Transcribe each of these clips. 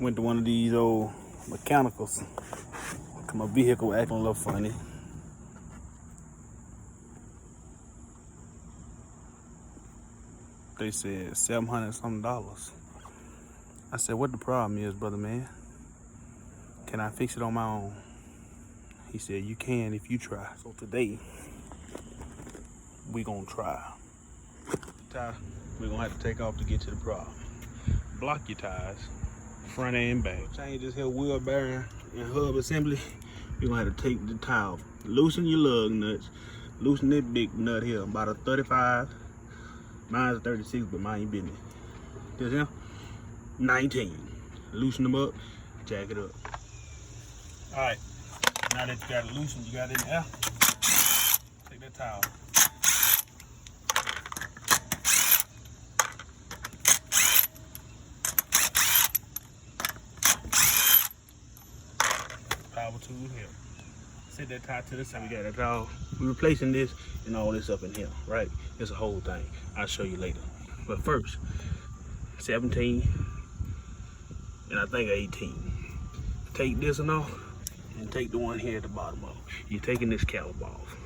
Went to one of these old mechanicals. My vehicle acting a little funny. They said $700 something. I said, what the problem is, brother man? Can I fix it on my own? He said, you can if you try. So today, we gonna try. Tire, we're gonna have to take off to get to the problem. Block your tires, front and back. Change this here wheel bearing and hub assembly. You're gonna have to take the tire off. Loosen your lug nuts. Loosen this big nut here, about a 35. Mine's a 36, but mine ain't business. This here, 19. Loosen them up, jack it up. All right, now that you got it loosened, you got it in there. Take that tire off. Power tool here. Set that tire to the side. We got that tire. We're replacing this and all this up in here, right? It's a whole thing. I'll show you later. But first, 17 and I think 18. Take this one off and take the one here at the bottom off. You're taking this caliper off.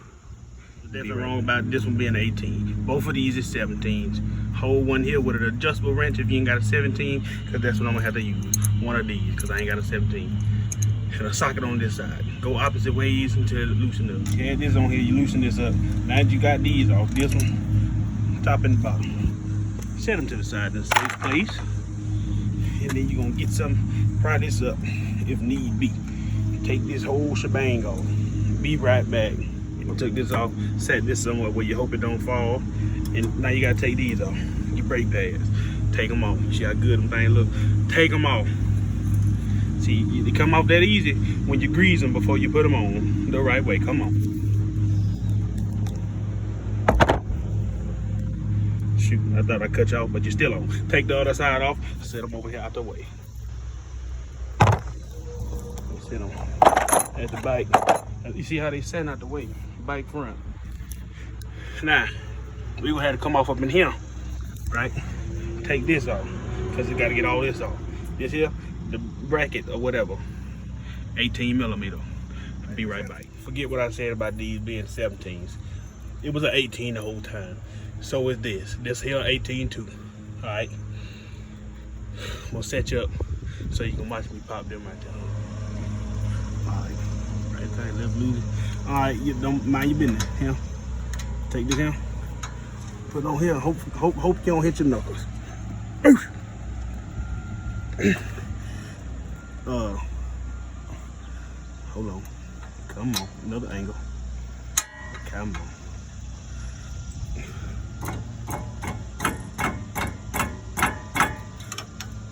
There's nothing wrong about this one being 18. Both of these is 17s. Hold one here with an adjustable wrench if you ain't got a 17, because that's what I'm gonna have to use. One of these, because I ain't got a 17. And a socket on this side. Go opposite ways until it loosen up. Yeah, this on here, you loosen this up. Now that you got these off, this one, top and bottom. Set them to the side in a safe place. And then you're gonna get some, pry this up if need be. Take this whole shebang off. Be right back. You're gonna take this off, set this somewhere where you hope it don't fall. And now you gotta take these off. Your brake pads. Take them off. You see how good them things look? Take them off. See, they come off that easy when you grease them before you put them on the right way. Come on. Shoot, I thought I cut you off, but you're still on. Take the other side off, set them over here out the way. Set them at the bike. You see how they setting out the way? Bike front. Now, we're gonna have to come off up in here, right? Take this off, because it gotta get all this off. This here, the bracket or whatever, 18 millimeter. Be right back. Forget what I said about these being 17s. It was an 18 the whole time. So is this. This here 18 too. All right. I'm gonna set you up so you can watch me pop them right there. All right. Right there. Let's lose it. All right. You don't mind your business. Here. Take this here. Put it on here. Hope you don't hit your knuckles. Hold on. Come on. Another angle. Come on.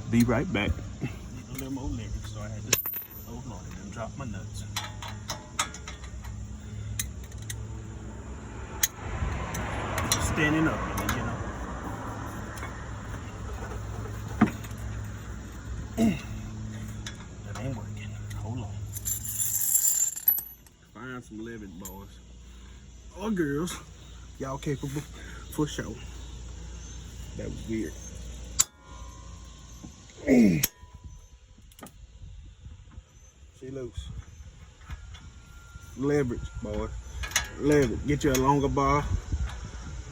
Be right back. A little more leverage, so I had to hold on and drop my nuts. Standing up, you know. That ain't working. Hold on. Find some leverage, boys. Or girls. Y'all capable for sure. That was weird. She loose. Leverage, boy. Leverage. Get you a longer bar.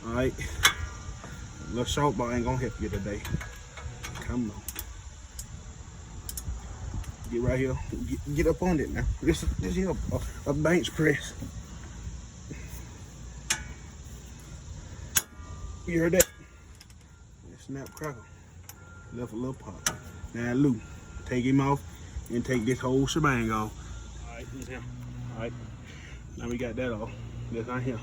Alright. A little short bar ain't gonna help you today. Come on. Get right here. Get up on it now. This here a bench press. You heard that? Snap crackle. Left a little pop. Now Lou, take him off and take this whole shebang off. Alright, this here. Alright. Now we got that off. That's not here.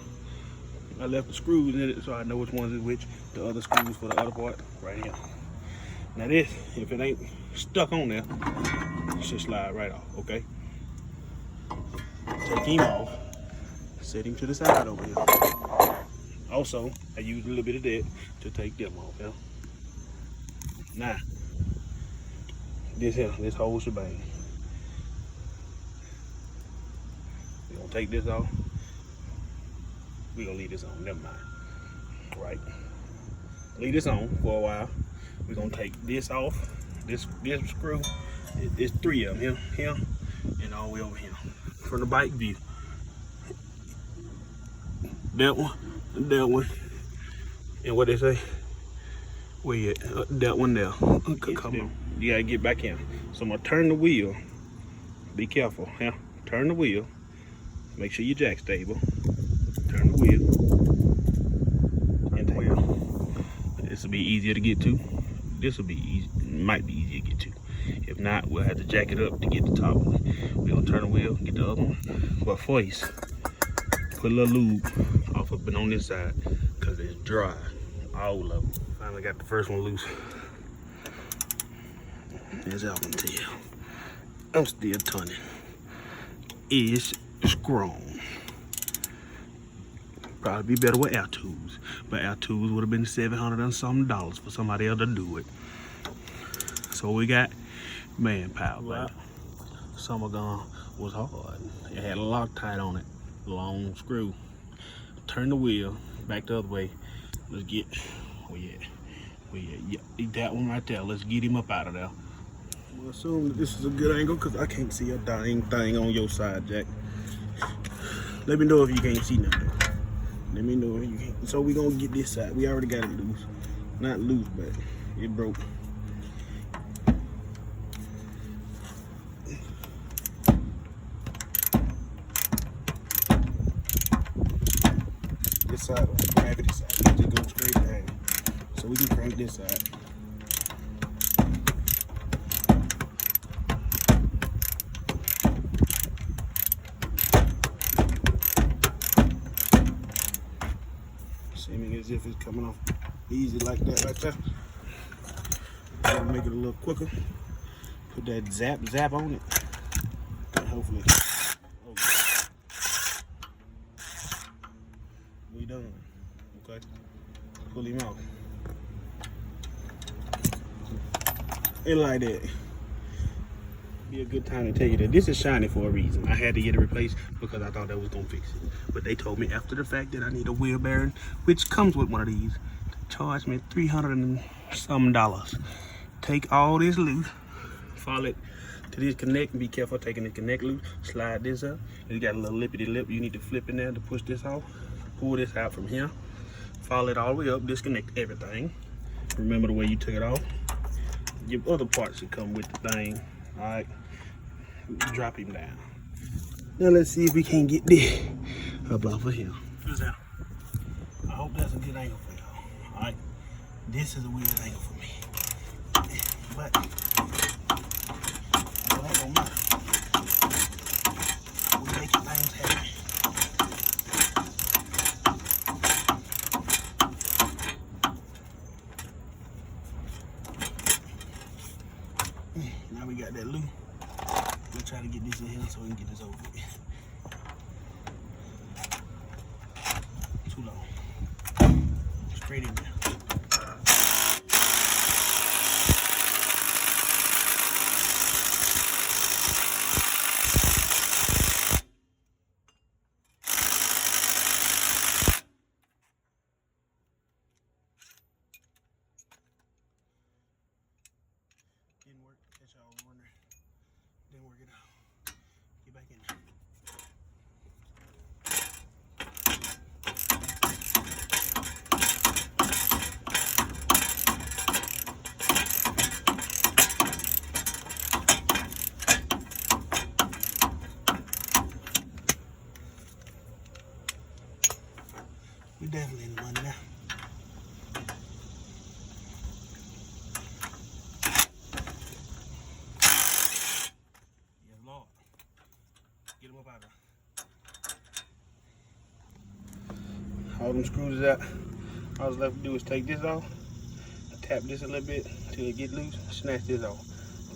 I left the screws in it so I know which ones is which. The other screws for the other part, right here. Now this, if it ain't stuck on there, it should slide right off, okay? Take him off. Set him to the side over here. Also, I used a little bit of that to take them off, yeah? Now, this here, this whole shebang. We're gonna take this off. We're gonna leave this on, never mind. Right. Leave this on for a while. We're gonna take this off This screw, it's 3 of them, here, and all the way over here. From the bike view. That one, and what they say? Where you at? That one there. Come on. You gotta get back in. So I'm gonna turn the wheel. Be careful, yeah. Turn the wheel. Make sure your jack's stable. Turn the wheel. And the wheel. This will be easier to get to. This will be easy. Might be easier to get to. If not, we'll have to jack it up to get the top one. We're gonna turn the wheel, get the other one. But first, put a little lube off of it on this side, cause it's dry. All of them. Finally got the first one loose. As y'all can tell, I'm still turning. It's strong. Probably be better with air tools, but air tools would have been $700 and something for somebody else to do it. So we got manpower. Wow. Summer gun was hard. It had a Loctite on it, long screw. Turn the wheel back the other way. Let's get, yeah, that one right there. Let's get him up out of there. We'll assume that this is a good angle because I can't see a dang thing on your side, Jack. Let me know if you can't see nothing. Let me know if you can't. So we gonna get this side. We already got it loose. Not loose, but it broke. This side, gravity side. We just go straight down. So we can crank this side. Seeming as if it's coming off easy like that right there. I'll make it a little quicker. Put that zap on it. And hopefully, oh, we done. Okay, pull him out. And like that. Be a good time to tell you that this is shiny for a reason. I had to get it replaced because I thought that was gonna fix it. But they told me after the fact that I need a wheel bearing, which comes with one of these, to charge me $300 and some. Take all this loose, follow it to this connect, and be careful taking the connect loose. Slide this up. It's got a little lippity lip. You need to flip in there to push this off. Pull this out from here. Follow it all the way up. Disconnect everything. Remember the way you took it off. Your other parts should come with the thing. All right. Drop him down. Now let's see if we can get this up off of here. I hope that's a good angle for y'all. All right. This is a weird angle for me. But that don't matter. We making things happen. Now we got that loop. We'll try to get this in here so we can get this over with. Too long. Straight in there. Didn't work, catch y'all wondering. Didn't work it out. Get back in there. We definitely in the money now. Get them up out of there. All them screws is out. All that's left to do is take this off, tap this a little bit till it get loose, snatch this off.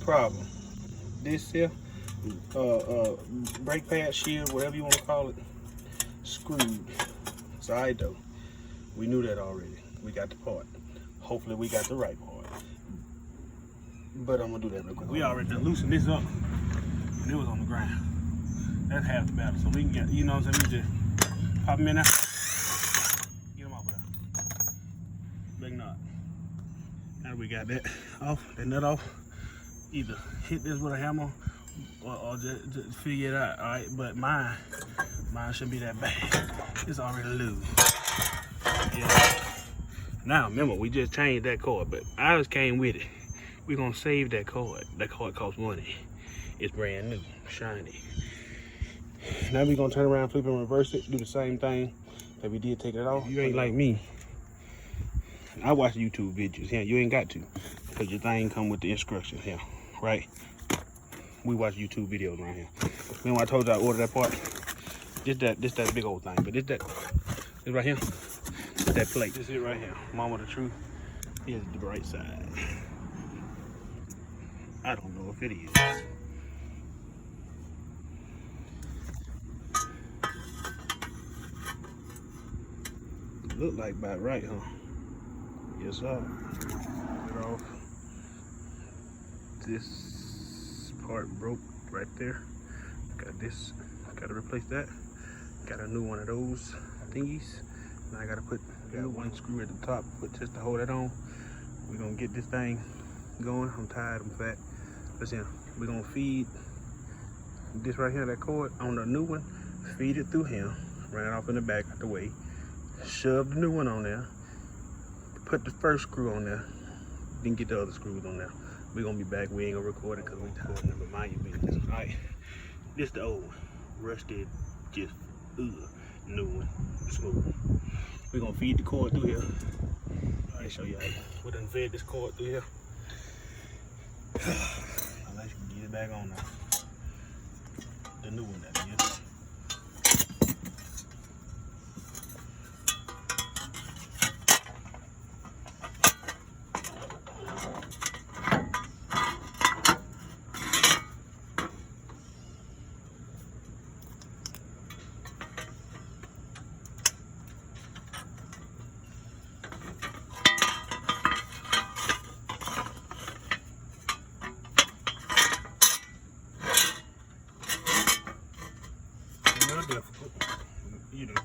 Problem, this here, brake pad, shield, whatever you want to call it, screwed. It's all right though. We knew that already. We got the part. Hopefully we got the right part. But I'm gonna do that real quick. We already done loosened this up, and it was on the ground. That's half the battle. So we can get, you know what I'm saying? We just pop them in there. Get them off of there. Big knot. Now we got that off, that nut off. either hit this with a hammer or just figure it out, all right? But mine shouldn't be that bad. It's already loose. Yeah. Now, remember, we just changed that cord, but ours came with it. We're gonna save that cord. That cord costs money. It's brand new, shiny. Now we're gonna turn around, flip and reverse it, do the same thing that we did, take it off. If you ain't like me, I watch YouTube videos. Yeah, you ain't got to, because your thing come with the instructions here, right? We watch YouTube videos around here. Remember I told you I ordered that part? This that big old thing, but this right here, that plate. This is right here. Mama the truth is the bright side. I don't know if it is. Look like about right, huh? Yes, sir. Get off. This part broke right there. Got this. Got to replace that. Got a new one of those thingies. Now I got one screw at the top, just to hold it on. We're gonna get this thing going. I'm tired. I'm fat. Listen, we're gonna feed this right here, that cord on the new one. Feed it through here. Run it off in the back out the way. Shove the new one on there, put the first screw on there, then get the other screws on there. We're gonna be back. We ain't gonna record it because we tired. Never mind your business. All right, this the old one. Rusted, just new one, smooth. We're gonna feed the cord through here. All right, show you how we done fed this cord through here. I'll let you get it back on now. The new one, that is. Difficult. You know,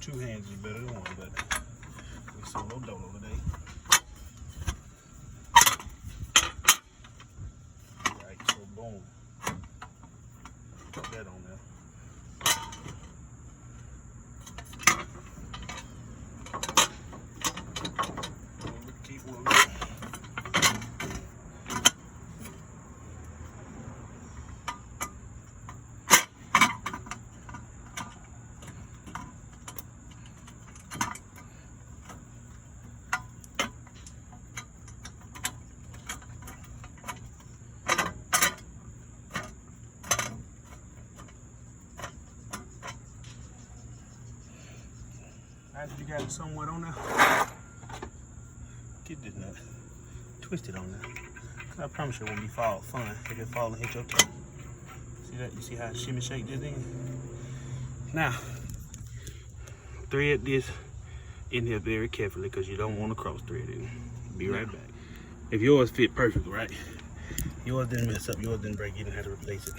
two hands is better than one, but we solo dolo today. Right, so boom. Put that on there. Keep moving. After you got it somewhat on there, get this nut, twist it on there. Cause I promise you it won't be fun if it fall and hit your toe. See that? You see how I shimmy shake this thing? Now, thread this in here very carefully because you don't want to cross thread it. Be right back. If yours fit perfect, right? Yours didn't mess up, yours didn't break, you didn't have to replace it.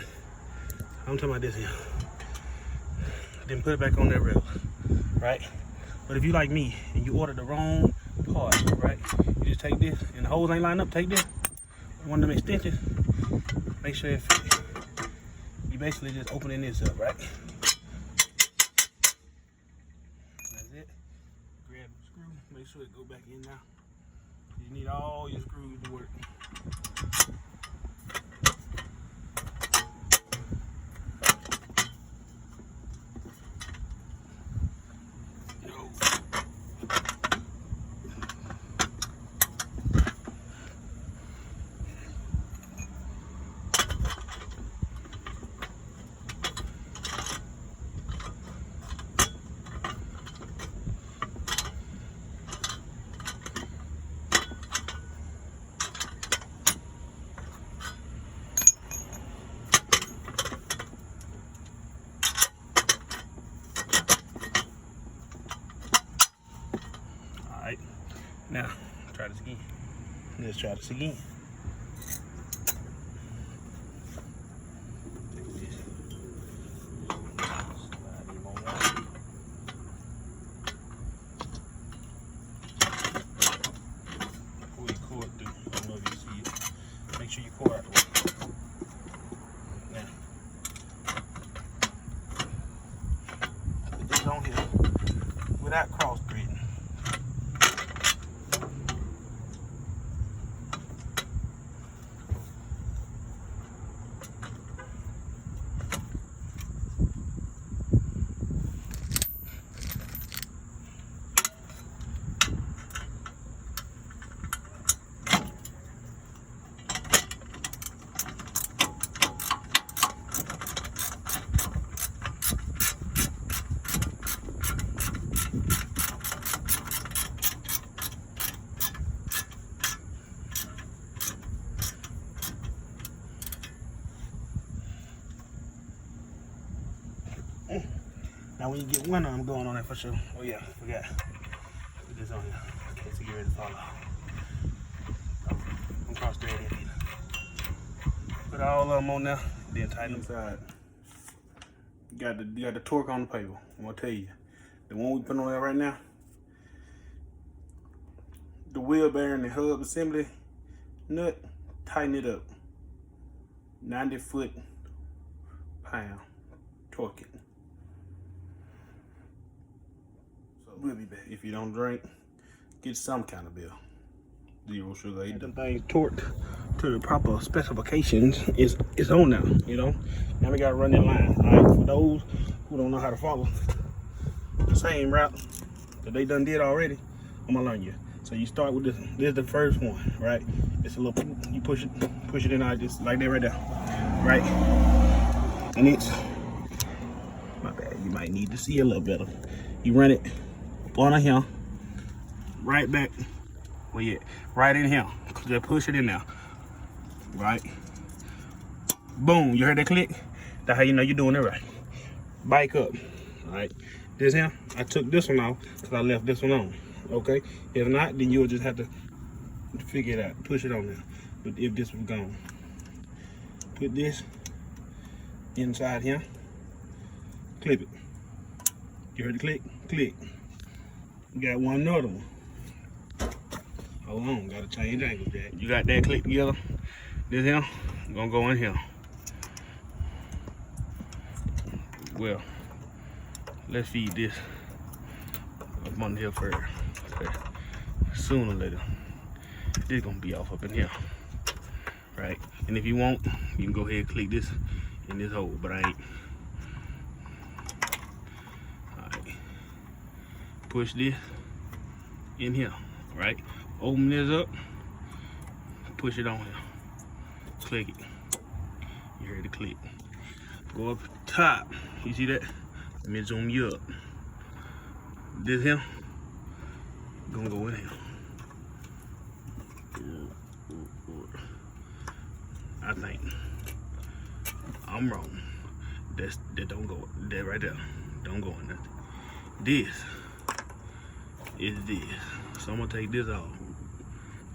I'm talking about this here. Then put it back on that rail, right? But if you like me and you ordered the wrong part, right? You just take this and the holes ain't lined up, take this. One of them extensions, make sure it fits. You basically just opening this up, right? That's it. Grab the screw, make sure it go back in now. You need all your screws to work. Alright, now try this again. Let's try this again. Pull your cord through. I don't know if you see it. Make sure you cord out the way. without cross threading. Now when you get one of them going on there for sure. Oh yeah, forgot. Put this on here. Okay, so get ready to fall off. I'm cross thread it in. Put all of them on there, then tighten inside. You got the torque on the paper. I'm gonna tell you. The one we put on there right now, the wheel bearing and hub assembly nut, tighten it up. 90 foot-pound. Torque it. We'll be back. If you don't drink, get some kind of beer. 0 sugar. Ain't them things torqued to the proper specifications. It's on now, you know. Now we gotta run that line. Alright, for those who don't know how to follow the same route that they done did already, I'm gonna learn you. So you start with this. This is the first one, right? It's a little, you push it in like this, like that right there, right? And it's, my bad, you might need to see a little better. You run it on here, right back, where you at? Right in here. Just push it in there, right? Boom, you heard that click? That's how you know you're doing it right. Bike up, all right? This here, I took this one off because I left this one on, okay? If not, then you'll just have to figure it out, push it on there. But if this was gone, put this inside here, clip it. You heard the click? Click. Got one another one. Hold on, gotta change angles, Jack. You got that click together? This here, gonna go in here. Well, let's feed this up under here first. Okay. Sooner or later, this gonna be off up in here, right? And if you want, you can go ahead and click this in this hole, but I ain't. Push this in here, right? Open this up, push it on here, click it. You heard the click. Go up top, you see that? Let me zoom you up. This here, gonna go in here. I think I'm wrong. That don't go, that right there, don't go in there. This is this. So I'm gonna take this off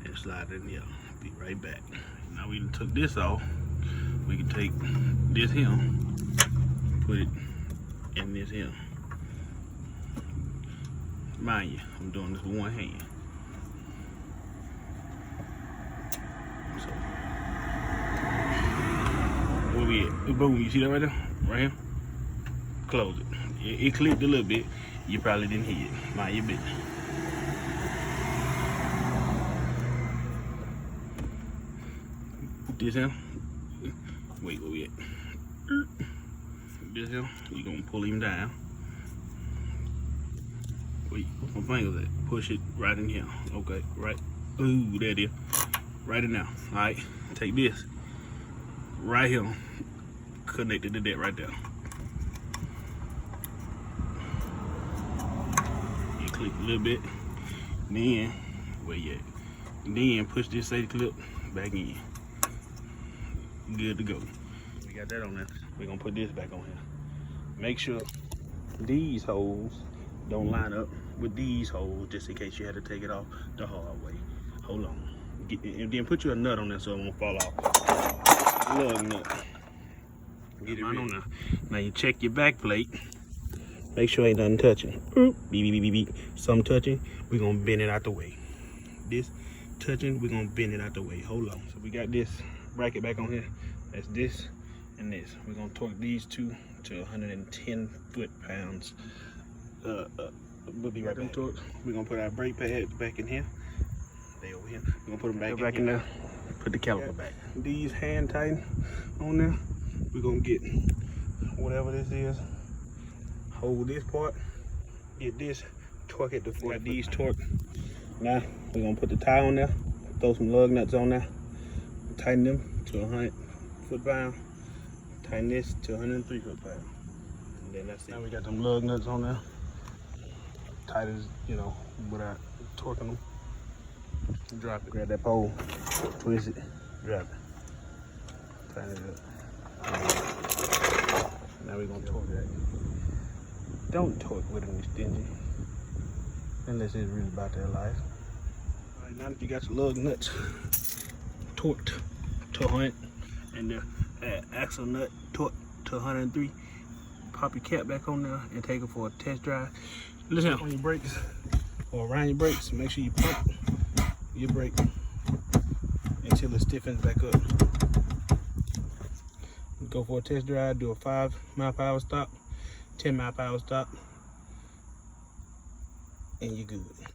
and slide it in here. Be right back. Now we done took this off. We can take this here, put it in this here. Mind you, I'm doing this with one hand. So where we at? Boom, you see that right there? Right here? Close it. It clicked a little bit. You probably didn't hear it. Mind your business. This here, wait, where we at? This here, you gonna pull him down. Wait, where my fingers at? Push it right in here. Okay, right. Ooh, there it is. Right in there. Alright, take this. Right here. Connected to that right there. You click a little bit. Then, where you at? Then push this safety clip back in. Good to go. We got that on there. We're gonna put this back on here. Make sure these holes don't line up with these holes, just in case you had to take it off the hard way. Hold on. And then put you a nut on there so it won't fall off. Lug nut. Get it right on there. Now you check your back plate. Make sure ain't nothing touching. Beep, beep, beep, beep, beep. Something touching, we're gonna bend it out the way. This touching, we're gonna bend it out the way. Hold on. So we got this bracket back on here. That's this and this. We're gonna torque these two to 110 foot-pounds We'll be right back. We're gonna put our brake pads back in here. They over here. We're gonna put them back in there. Put the caliper back. These hand tighten on there. We're gonna get whatever this is. Hold this part. Get this. Torque it to 40. Got these torque. Now we're gonna put the tie on there. Throw some lug nuts on there. Tighten them to 100 foot-pound. Tighten this to 103 foot-pound. And then that's it. Now we got them lug nuts on there. Tight as, you know, without torquing them. Drop it. Grab that pole, twist it, drop it. Tighten it up. Now we're gonna torque that. Don't torque with them, you stingy. Unless it's really about their life. All right, now that you got your lug nuts torqued to 100 and the axle nut torqued to 103, pop your cap back on there and take it for a test drive. Listen on your brakes or around your brakes. Make sure you pump your brake until it stiffens back up. Go for a test drive, do a 5 mile/hour stop, 10 mile/hour stop, and you're good.